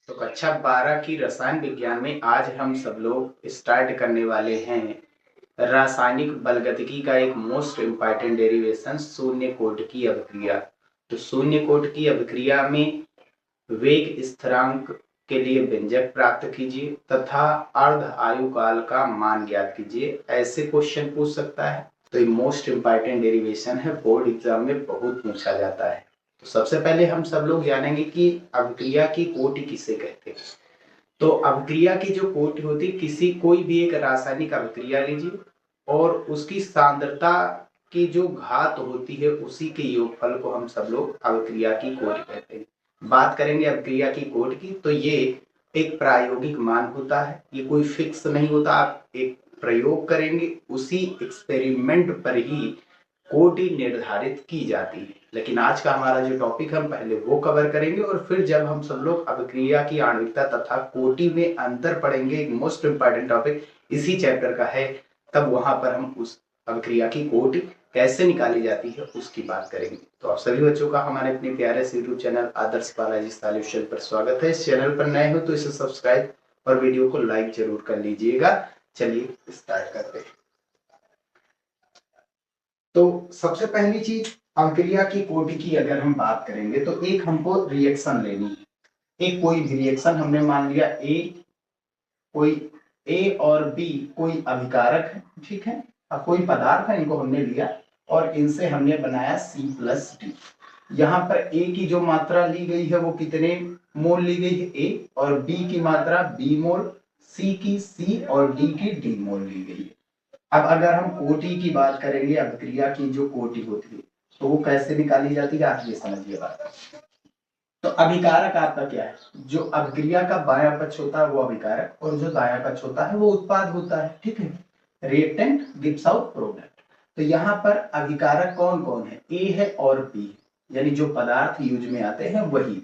तो कक्षा 12 की रसायन विज्ञान में आज हम सब लोग स्टार्ट करने वाले हैं रासायनिक बलगतिकी का एक मोस्ट इम्पॉर्टेंट डेरिवेशन शून्य कोट की अभिक्रिया। तो शून्य कोट की अभिक्रिया में वेग स्थिरांक के लिए व्यंजक प्राप्त कीजिए तथा अर्ध आयु काल का मान ज्ञात कीजिए, ऐसे क्वेश्चन पूछ सकता है। तो ये मोस्ट इम्पॉर्टेंट डेरिवेशन है, बोर्ड एग्जाम में बहुत पूछा जाता है। तो सबसे पहले हम सब लोग जानेंगे कि अभिक्रिया की कोटि किसे कहते हैं। तो अभिक्रिया की जो कोटि होती है, किसी कोई भी एक रासायनिक अभिक्रिया लीजिए और उसकी सांद्रता की जो घात होती है उसी के योगफल को हम सब लोग अभिक्रिया की कोटि कहते हैं। बात करेंगे अभिक्रिया की कोटि की, तो ये एक प्रायोगिक मान होता है, ये कोई फिक्स नहीं होता। आप एक प्रयोग करेंगे, उसी एक्सपेरिमेंट पर ही कोटि निर्धारित की जाती है। लेकिन आज का हमारा जो टॉपिक हम पहले वो कवर करेंगे और फिर जब हम सब लोग अभिक्रिया की आणविकता तथा कोटि में अंतर पढ़ेंगे, एक मोस्ट इंपॉर्टेंट टॉपिक इसी चैप्टर का है, तब वहां पर हम उस अभिक्रिया की कोटि कैसे निकाली जाती है उसकी बात करेंगे। तो आप सभी बच्चों का हमारे अपने प्यारे से यूट्यूब चैनल आदर्श बालाजी सॉल्यूशन पर स्वागत है। इस चैनल पर नए हो तो इसे सब्सक्राइब और वीडियो को लाइक जरूर कर लीजिएगा। चलिए स्टार्ट करते हैं। तो सबसे पहली चीज, अभिक्रिया की कोटि की अगर हम बात करेंगे तो एक हमको रिएक्शन लेनी है। एक कोई भी रिएक्शन हमने मान लिया ए और बी कोई अभिकारक है, ठीक है। अब कोई पदार्थ है, इनको हमने लिया और इनसे हमने बनाया C+D। यहाँ पर ए की जो मात्रा ली गई है वो कितने मोल ली गई है, ए, और बी की मात्रा बी मोल, सी की सी और डी की डी मोल ली गई है। अब अगर हम कोटि की बात करेंगे, अभिक्रिया की जो कोटि होती है तो वो कैसे निकाली जाती है, आप ये समझिए बात। तो अभिकारक आपका क्या है, जो अभिक्रिया का बायां पक्ष होता है वो अभिकारक और जो दायां पक्ष होता है वो उत्पाद होता है, ठीक है। Reactant gives out product. तो यहाँ पर अभिकारक कौन कौन है, ए है और बी है, यानी जो पदार्थ यूज में आते हैं वही।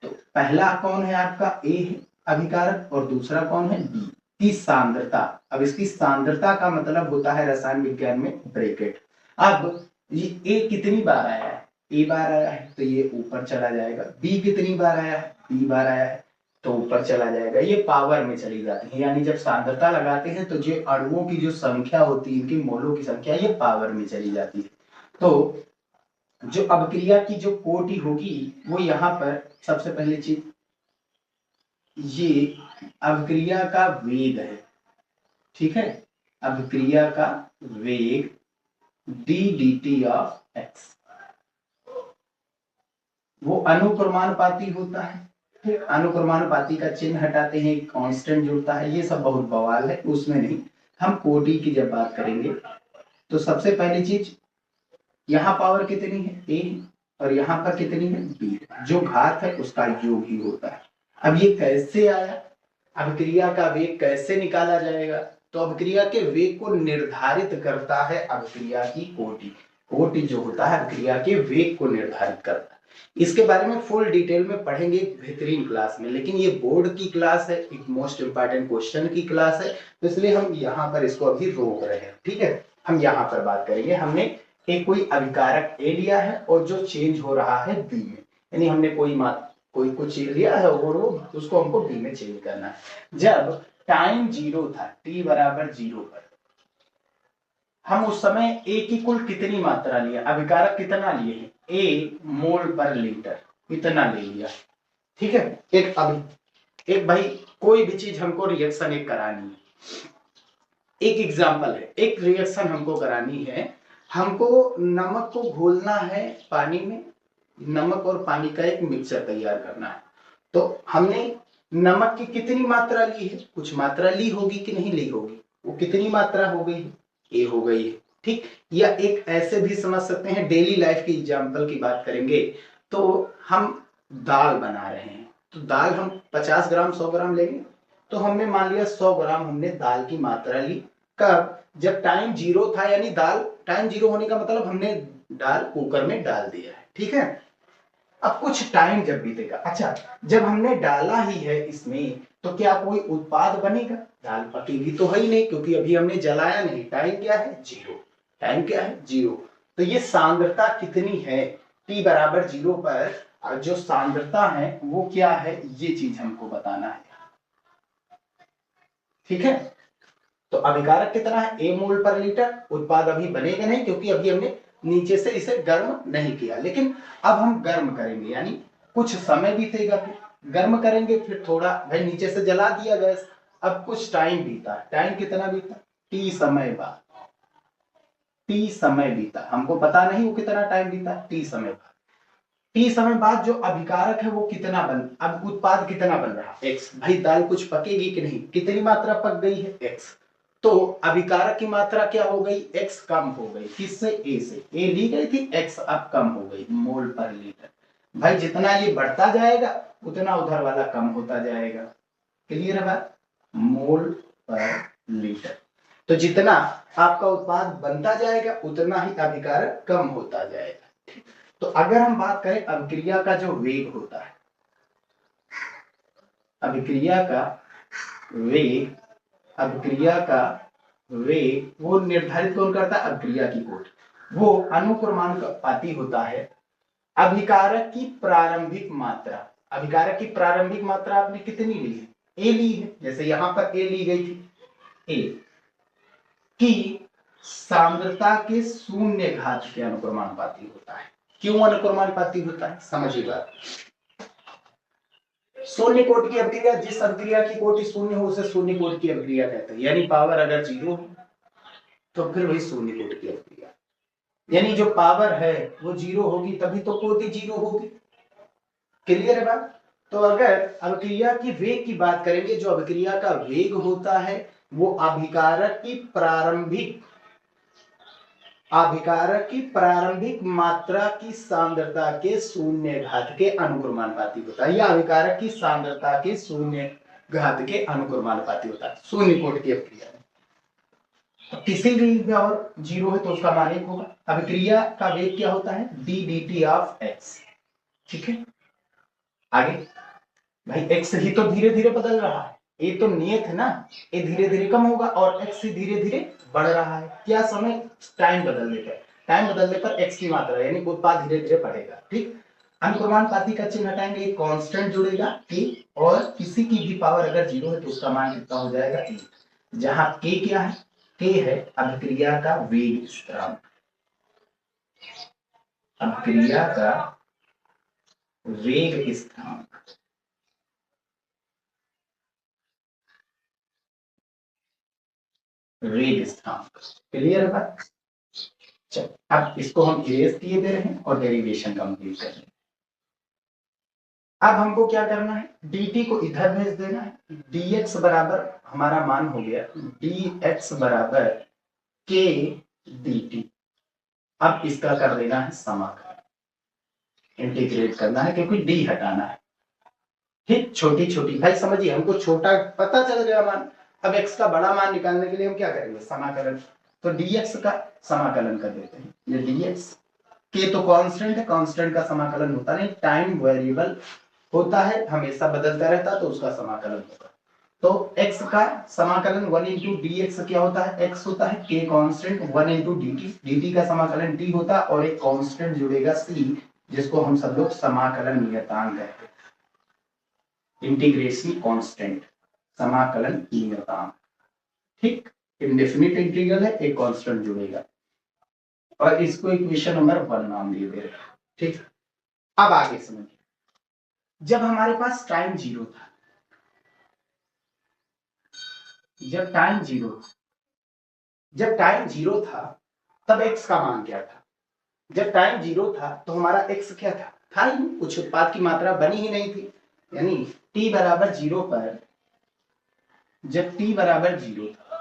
तो पहला कौन है आपका, ए है अभिकारक और दूसरा कौन है, बी की सांद्रता। अब इसकी सांद्रता का मतलब होता है रसायन विज्ञान में ब्रैकेट। अब ये ए कितनी बार आया है, ए बार आया है तो ये ऊपर चला जाएगा, बी कितनी बार आया है, बी बार आया है तो ऊपर चला जाएगा। ये पावर में चली जाती है, यानी जब सांद्रता लगाते हैं तो जो अणुओं की जो संख्या होती है, इनकी मोलों की संख्या, ये पावर में चली जाती है। तो जो अभिक्रिया की जो कोटि होगी वो यहाँ पर सबसे पहली चीज, ये अभिक्रिया का वेग है, ठीक है। अभिक्रिया का वेग D D T of x, वो अनुक्रमानुपाती होता है, ठीक। अनुक्रमानुपाती का चिन्ह हटाते हैं, कांस्टेंट जुड़ता है, ये सब बहुत बवाल है, उसमें नहीं। हम कोटि की जब बात करेंगे तो सबसे पहली चीज, यहाँ पावर कितनी है, ए, और यहाँ पर कितनी है, बी। जो घात है उसका योग ही होता है। अब ये कैसे आया, अभिक्रिया का वेग कैसे निकाला जाएगा, तो अभिक्रिया के वेग को निर्धारित करता है अभिक्रिया की कोटि। कोटि जो होता है अभिक्रिया के वेग को निर्धारित करता है। इसके बारे में फुल डिटेल में पढ़ेंगे एक बेहतरीन क्लास में, लेकिन ये बोर्ड की क्लास है, एक मोस्ट इंपॉर्टेंट क्वेश्चन की क्लास है, तो इसलिए हम यहाँ पर इसको अभी रोक रहे हैं, ठीक है। हम यहाँ पर बात करेंगे, हमने एक कोई अभिकारक ए लिया है और जो चेंज हो रहा है बी में, यानी हमने कोई कुछ लिया है और वो उसको हमको बी में चेंज करना है। जब टाइम 0 था, टी बराबर 0 पर, हम उस समय ए की कुल कितनी मात्रा लिया, अभिकारक कितना लिए हैं, ए मोल पर लीटर, इतना ले लिया, ठीक है। एक भाई कोई भी चीज हमको रिएक्शन एक करानी है, एक एग्जांपल है, एक रिएक्शन हमको करानी है, हमको नमक को घोलना है पानी में, नमक और पानी का एक मिक्सचर तैयार करना है। तो हमने नमक की कितनी मात्रा ली है, कुछ मात्रा ली होगी कि नहीं ली होगी, वो कितनी मात्रा हो गई, ए हो गई है, ठीक। या एक ऐसे भी समझ सकते हैं, डेली लाइफ की एग्जांपल की बात करेंगे तो हम दाल बना रहे हैं, तो दाल हम 50 ग्राम 100 ग्राम लेंगे, तो हमने मान लिया 100 ग्राम हमने दाल की मात्रा ली। कब, जब टाइम 0 था, यानी दाल टाइम 0 होने का मतलब हमने दाल कुकर में डाल दिया है, ठीक है। अब कुछ टाइम जब बीतेगा, अच्छा जब हमने डाला ही है इसमें तो क्या कोई उत्पाद बनेगा, दाल पकेगी तो है ही नहीं, क्योंकि अभी हमने जलाया नहीं, टाइम क्या है 0, टाइम क्या है 0। तो ये सांद्रता कितनी है, T बराबर 0 पर जो सांद्रता है वो क्या है, ये चीज हमको बताना है। ठीक है, तो अभिकारक कितना है, A मोल पर लीटर। उत्पाद अभी बनेगा नहीं क्योंकि अभी हमने नीचे से इसे गर्म नहीं किया, लेकिन अब हम गर्म करेंगे, यानी कुछ समय बीतेगा, फिर गर्म करेंगे, फिर थोड़ा भाई नीचे से जला दिया गैस, अब कुछ टाइम बीता। टाइम कितना बीता, T समय बाद। T समय बीता, हमको पता नहीं वो कितना टाइम बीता, T समय बाद। T समय बाद जो अभिकारक है वो कितना बन, अब उत्पाद कितना बन रहा, X। भाई दाल कुछ पकेगी कि नहीं, कितनी मात्रा पक गई है, X। तो अभिकारक की मात्रा क्या हो गई, X कम हो गई, किससे, A से। A ली गई थी, X अब कम हो गई मोल पर लीटर। भाई जितना ये बढ़ता जाएगा उतना उधर वाला कम होता जाएगा। क्लियर है बात, मोल पर लीटर। तो जितना आपका उत्पाद बनता जाएगा उतना ही अभिकारक कम होता जाएगा। तो अगर हम बात करें अभिक्रिया का जो वेग होता है, अभिक्रिया का वेग, अभिक्रिया का वेग वो निर्धारित कौन करता है, अभिक्रिया की कोट। वो अनुक्रमानुपाती होता है अभिकारक की प्रारंभिक मात्रा। अभिकारक की प्रारंभिक मात्रा आपने कितनी ली है, A ली है, जैसे यहां पर A ली गई थी, A की सांद्रता के शून्य घात के अनुक्रमानुपाती होता है। क्यों अनुक्रमानुपाती होता है, समझिए बात। शून्य कोटि की अभिक्रिया, जिस अभिक्रिया की कोटि शून्य हो उसे शून्य कोटि की अभिक्रिया कहते हैं, यानी पावर अगर 0 हो तो फिर वही शून्य कोटि की अभिक्रिया, यानी जो पावर है वो 0 होगी तभी तो कोटि 0 होगी। क्लियर है बात। तो अगर अभिक्रिया की वेग की बात करेंगे, जो अभिक्रिया का वेग होता है वो अभिकारक की प्रारंभिक मात्रा की सांद्रता के शून्य घात के अनुक्रमानुपाती होता है, या अभिकारक की सांद्रता के शून्य घात के अनुक्रमानुपाती होता है शून्य कोटि की अभिक्रिया में। तो किसी भी और 0 है तो उसका मान 1 होगा। अभिक्रिया का वेग क्या होता है, d dt ऑफ x। ठीक है, आगे भाई x ही तो धीरे धीरे बदल रहा है, ये तो नियत है ना, ये धीरे धीरे कम होगा और x ही धीरे धीरे बढ़ रहा है। क्या समय, टाइम बदलने पर, टाइम बदलने पर x की मात्रा यानी उत्पाद धीरे धीरे बढ़ेगा। ठीक, अनुक्रमानुपाती का चिन्ह हटाएंगे, एक कांस्टेंट जुड़ेगा k, और किसी की भी पावर अगर 0 है तो उसका मान कितना हो जाएगा 1, जहां k क्या है, k है अभिक्रिया का वेग स्थिरांक। अभिक्रिया का वेग स्थिरांक, वेग स्थिरांक। क्लियर है बात। चल अब इसको हम इरेज किए दे रहे हैं और डेरिवेशन कंप्लीट कर रहे हैं। अब हमको क्या करना है, dt को इधर भेज देना है, dx बराबर हमारा मान हो गया dx बराबर k dt। अब इसका कर देना है समाकलन, इंटीग्रेट करना है क्योंकि d हटाना है। ठीक, छोटी छोटी भाई समझिए, हमको छोटा पता चल गया मान, अब x का बड़ा मान निकालने के लिए हम क्या करेंगे, समाकलन। तो dx का समाकलन कर देते हैं, ये dx के तो कांस्टेंट है, कांस्टेंट का समाकलन होता नहीं, टाइम वेरिएबल होता है, हमेशा बदलता रहता तो उसका समाकलन होगा। तो x का समाकलन 1 इंटू डी एक्स क्या होता है, x होता है k कांस्टेंट, 1 इंटू dt का समाकलन t होता है, और एक कांस्टेंट जुड़ेगा c, जिसको हम सब लोग समाकलन नियतांक कहते हैं, इंटीग्रेशन कांस्टेंट, समाकलन नियतांक। ठीक, इंडेफिनिट इंटीग्रल है, एक कांस्टेंट जुड़ेगा, और इसको इक्वेशन नंबर 1 नाम दिए दे रहे हैं। ठीक, अब आगे समझिए, जब हमारे पास टाइम 0 था, जब टाइम 0 था तब x का मान क्या था, जब टाइम 0 था तो हमारा x क्या था ही नहीं, कुछ उत्पाद की मात्रा बनी ही नहीं थी, यानी t बराबर 0 पर, जब t बराबर 0 था,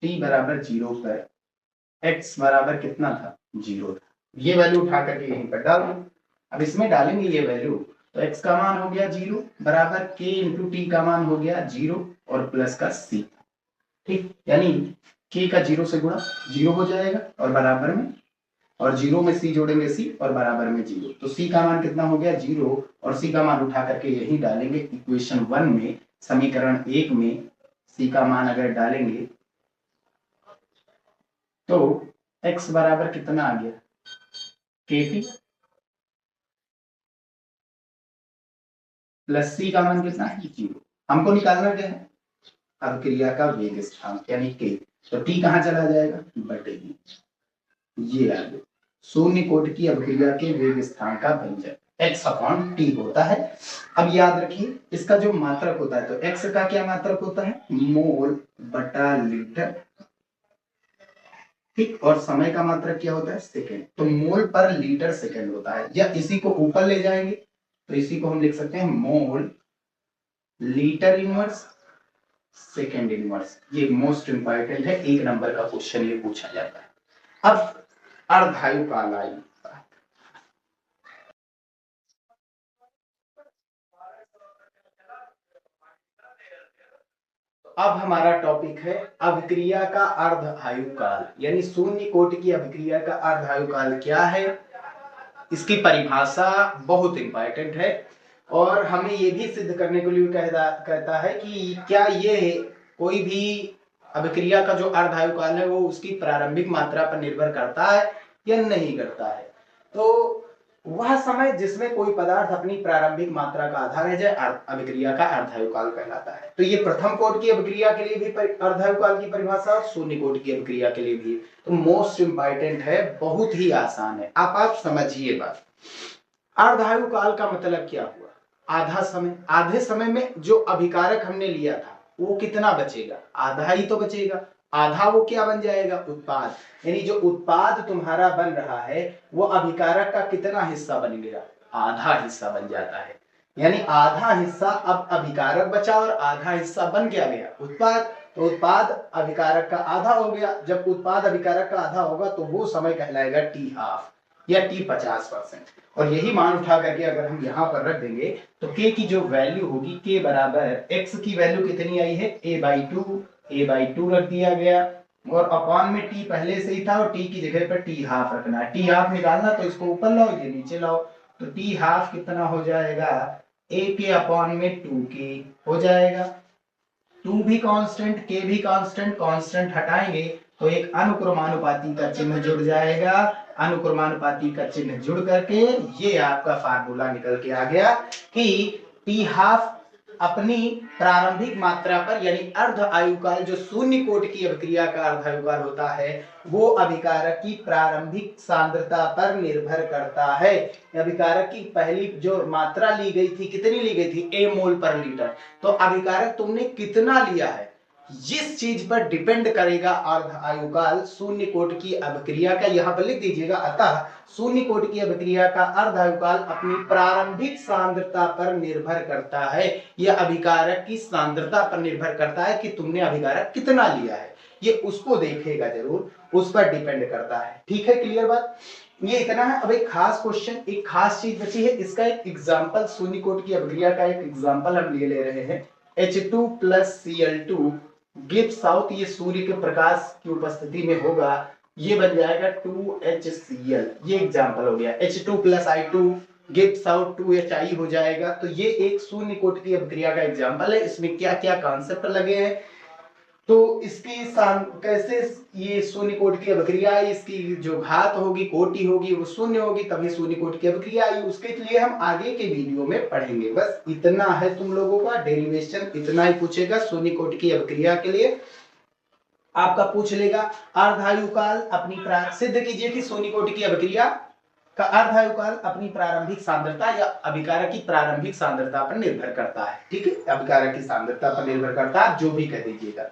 t बराबर 0 पर x बराबर कितना था, 0 था। ये वैल्यू उठा करके यहीं पर डाल दो। अब इसमें डालेंगे ये वैल्यू, तो x का मान हो गया 0 बराबर k इंटू टी का मान हो गया 0 और प्लस का c। ठीक, यानी k का 0 से गुणा 0 हो जाएगा और बराबर में, और 0 में c जोड़ेंगे c और बराबर में 0, तो c का मान कितना हो गया 0, और c का मान उठा करके यही डालेंगे इक्वेशन 1 में, समीकरण 1 में c का मान अगर डालेंगे तो x बराबर कितना आ गया Kp प्लस C का मान कितना है 0। हमको निकालना क्या है अभिक्रिया का वेग स्थान यानी K। तो T कहाँ चला जाएगा बटे ये आ गया शून्य कोटि की अभिक्रिया के वेग स्थान का व्यंजक x/t होता है। अब याद रखिए इसका जो मात्रक होता है तो x का क्या मात्रक होता है मोल बटा लीटर, ठीक, और समय का मात्रक क्या होता है सेकंड, तो मोल पर लीटर सेकंड होता है। या इसी को ऊपर ले जाएंगे तो इसी को हम लिख सकते हैं mole litre inverse second inverse. ये मोस्ट इंपॉर्टेंट है, 1 नंबर का क्वेश्चन ये पूछा जाता है। अब अर्धायु काल आयु, अब हमारा टॉपिक है अभिक्रिया का अर्ध आयु काल, यानी शून्य कोटि की अभिक्रिया का अर्ध आयु काल क्या है। इसकी परिभाषा बहुत इंपॉर्टेंट है और हमें ये भी सिद्ध करने के लिए कहता है कि क्या ये कोई भी अभिक्रिया का जो अर्ध आयु काल है वो उसकी प्रारंभिक मात्रा पर निर्भर करता है या नहीं करता है। तो वह समय जिसमें कोई पदार्थ अपनी प्रारंभिक मात्रा का आधा रह जाए अभिक्रिया का अर्धायु काल कहलाता है। तो ये प्रथम कोटि की अभिक्रिया के लिए भी अर्धायु काल की परिभाषा और शून्य कोटि की अभिक्रिया के लिए भी। तो मोस्ट इंपॉर्टेंट है, बहुत ही आसान है, आप समझिए बात। अर्धायु काल का मतलब क्या हुआ, आधा समय। आधे समय में जो अभिकारक हमने लिया था वो कितना बचेगा, आधा ही तो बचेगा। आधा वो क्या बन जाएगा उत्पाद, यानी जो उत्पाद तुम्हारा बन रहा है वो अभिकारक का कितना हिस्सा बन गया, आधा हिस्सा बन जाता है। यानी आधा हिस्सा अब अभिकारक बचा और आधा हिस्सा बन क्या गया उत्पाद। तो उत्पाद अभिकारक का आधा हो गया। जब उत्पाद अभिकारक का आधा होगा तो वो समय कहलाएगा T½ या T50%। और यही मान उठा करके अगर हम यहाँ पर रख देंगे तो K की जो वैल्यू होगी K बराबर X की वैल्यू कितनी आई है A/2 रख दिया गया और अपॉन में T पहले से ही था और T की जगह पर T½ रखना है। T½ निकालना तो इसको ऊपर लाओ ये नीचे लाओ, तो T½ कितना हो जाएगा A के अपॉन में 2K हो जाएगा। 2 भी कांस्टेंट K भी कांस्टेंट, कांस्टेंट हटाएंगे तो एक अनुक्रमानुपाती का चिन्ह जुड़ जाएगा। अनुक्रमानुपाती का चिन्ह जुड़ करके ये आपका फार्मूला निकल के आ गया कि T½ अपनी प्रारंभिक मात्रा पर यानी अर्ध आयुकाल जो शून्य कोटि की अभिक्रिया का अर्ध आयुकाल होता है वो अभिकारक की प्रारंभिक सांद्रता पर निर्भर करता है। अभिकारक की पहली जो मात्रा ली गई थी कितनी ली गई थी A मोल पर लीटर, तो अभिकारक तुमने कितना लिया है जिस चीज पर डिपेंड करेगा अर्ध आयुकाल शून्य कोटि की अभिक्रिया का। यहां पर लिख दीजिएगा, अतः शून्य कोटि की अभिक्रिया का अर्ध आयुकाल अपनी प्रारंभिक सांद्रता पर निर्भर करता है। यह अभिकारक की सांद्रता पर निर्भर करता है कि तुमने अभिकारक कितना लिया है, ये उसको देखेगा जरूर, उस पर डिपेंड करता है। ठीक है, क्लियर बात, ये इतना है। अब एक खास क्वेश्चन, एक खास चीज बची है, इसका एक एग्जांपल शून्य कोटि की अभिक्रिया का एक एग्जांपल हम ले रहे हैं। H2 + Cl2 गिव्स आउट, ये सूर्य के प्रकाश की उपस्थिति में होगा, ये बन जाएगा 2HCl। ये एग्जांपल हो गया। H2 + I2 gives out 2HI हो जाएगा। तो ये एक शून्य कोटि की अभिक्रिया का एग्जांपल है। इसमें क्या क्या कॉन्सेप्ट लगे हैं, तो इसकी कैसे ये शून्य कोटि की अभिक्रिया, इसकी जो घात होगी कोटि होगी वो शून्य होगी, तभी शून्य कोटि की अभिक्रिया आई। उसके लिए हम आगे के वीडियो में पढ़ेंगे। बस इतना है तुम लोगों का डेरिवेशन, इतना ही पूछेगा शून्य कोटि की अभिक्रिया के लिए। आपका पूछ लेगा अर्धायुकाल अपनी सिद्ध कीजिए कि शून्य कोटि की अभिक्रिया का अर्धायुकाल अपनी प्रारंभिक सांद्रता या अभिकारक की प्रारंभिक सांद्रता पर निर्भर करता है। ठीक है, अभिकारक की सांद्रता पर निर्भर करता है, जो भी कह दीजिएगा।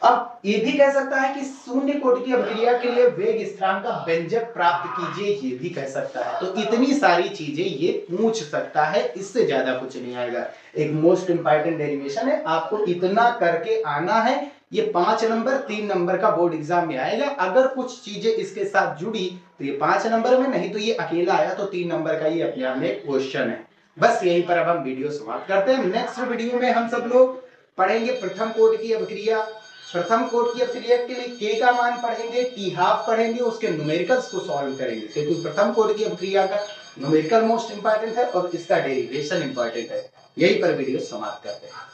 अब ये भी कह सकता है कि शून्य कोटि की अभिक्रिया के लिए वेग स्थिरांक का व्यंजक प्राप्त कीजिए, ये भी कह सकता है। तो इतनी सारी चीजें ये पूछ सकता है, इससे ज्यादा कुछ नहीं आएगा। एक मोस्ट इंपॉर्टेंट डेरिवेशन है, आपको इतना करके आना है। ये 5 नंबर 3 नंबर का बोर्ड एग्जाम में आएगा। अगर कुछ चीजें इसके साथ जुड़ी तो ये 5 नंबर में, नहीं तो ये अकेला आया तो 3 नंबर का ये अपने आप में क्वेश्चन है। बस यहीं पर अब हम वीडियो समाप्त करते हैं। नेक्स्ट वीडियो में हम सब लोग पढ़ेंगे प्रथम कोटि की अभिक्रिया। प्रथम कोटि की अभिक्रिया के लिए K का मान पढ़ेंगे, T½ पढ़ेंगे, उसके न्यूमेरिकल्स को सॉल्व करेंगे, क्योंकि प्रथम कोटि की अभिक्रिया का न्यूमेरिकल मोस्ट इंपॉर्टेंट है और इसका डेरिवेशन इंपॉर्टेंट है। यहीं पर वीडियो समाप्त करते हैं।